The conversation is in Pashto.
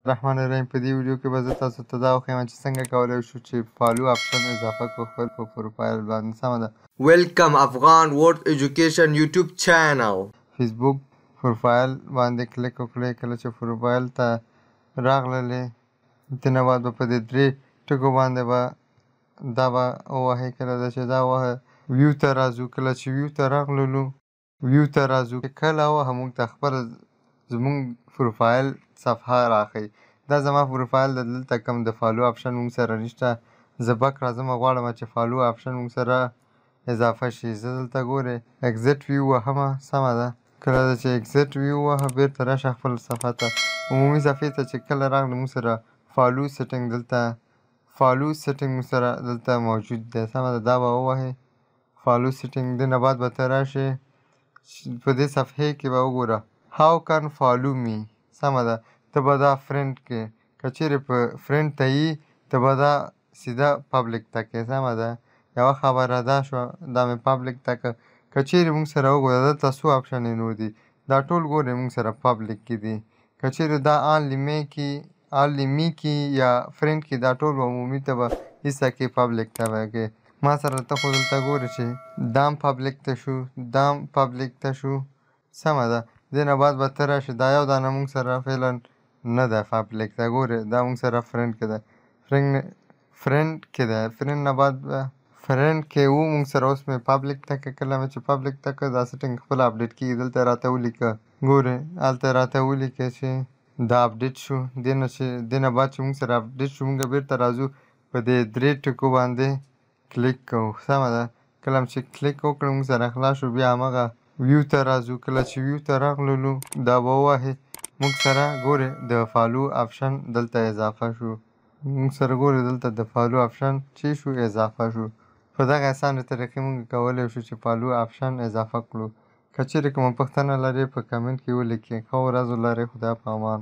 الرحمن الرحیم. په دې ویډیو کې به زه تاسو ته دا وښیم چې څنګه کولی شو چې فالو آپشن اضافه کړو خپل په پروفایل باندې. سمه ده. Welcome Afghan World Education YouTube channel. فیسبوک پروفایل باندې کلیک وکړئ. کله چې پروفایل ته راغللې دې نه بعد به په دې درې ټکو باندې به دا به ووهئ. کله چې دا ووهه ویو ته راځو. کله چې ویو ته راغللو کله ووهه موږ ته خپل زموږ پروفایل صفحه راښيي. دا زما پروفایل د دلته کوم د فالو آپشن موږ سره نشته. زه بک راځم غواړم چې فالو آپشن موږ سره اضافه شي. زه دلته ګورئ اگزیټ ویو وهمه. سمه ده. کله چې اگزیټ ویو ووهه بېرته راشه خپل صفحه ته. عمومي صفحې ته چې کله راغله موږ سره فالو سیټینګ موږ سره دلته موجود دی. سمه ده. دا به ووهئ فالو سیټینګ. دې نه بعد به ته راشې په دې صفحې کې به وګوره هاو کان فالو می. سمه ده. ته به دا فرینډ کې که چیرې په فرینډ ته یي ته به دا سیده پبلیک ته کې. سمه ده. یوه خبره دا شوه دا مې پبلیک ته که چیرې موږ سره وګوره دلته څو آپشنې نور دي. دا ټول ګورئ موږ سره پبلیک کې دي. که چیرې دا آنلی می کې یا فرینډ کې دا ټول عمومي ته به ایسته کې پبلیک ته به کې. ما سره ته خو دلته ګورې چې دام پبلیک ته شو. سمه ده. دې نه بعد به ته راشې دا یو دانه موږ سره فعلا نه ده پبلیک ته. ګورې دا موږ سره فرینډ کې ده. فرینډ نه بعد به فرینډ کې و موږ سره. اوس مې پبلیک ته که کله مې چې پبلیک ته که دا سیټینګ خپله اپډیټ کېږي. دلته راته ولیکه ګورې هلته راته ولیکه چې دا اپډیټ شو. دې نه بعد چې موږ سره اپډیټ شو موږ بېرته راځو په دې درې ټکو باندې کلیک کوو. سمه ده. کله چې کلیک وکړو موږ سره خلاص شو. بیا همغه ویو ته راځو. کله چې ویو ته راغللو دا به ووهئ موږ سره ګورئ د فالو آپشن دلته اضافه شو. موږ سره ګورئ دلته د فالو آپشن چې شو اضافه شو. په دغه اسانه طریقې موږ کولی شو چې فالو آپشن اضافه کړو. که چیرې کومه پوښتنه لرئ په کمنټ کې ولیکئ. ښه ورځ ولرئ. خدا په امان.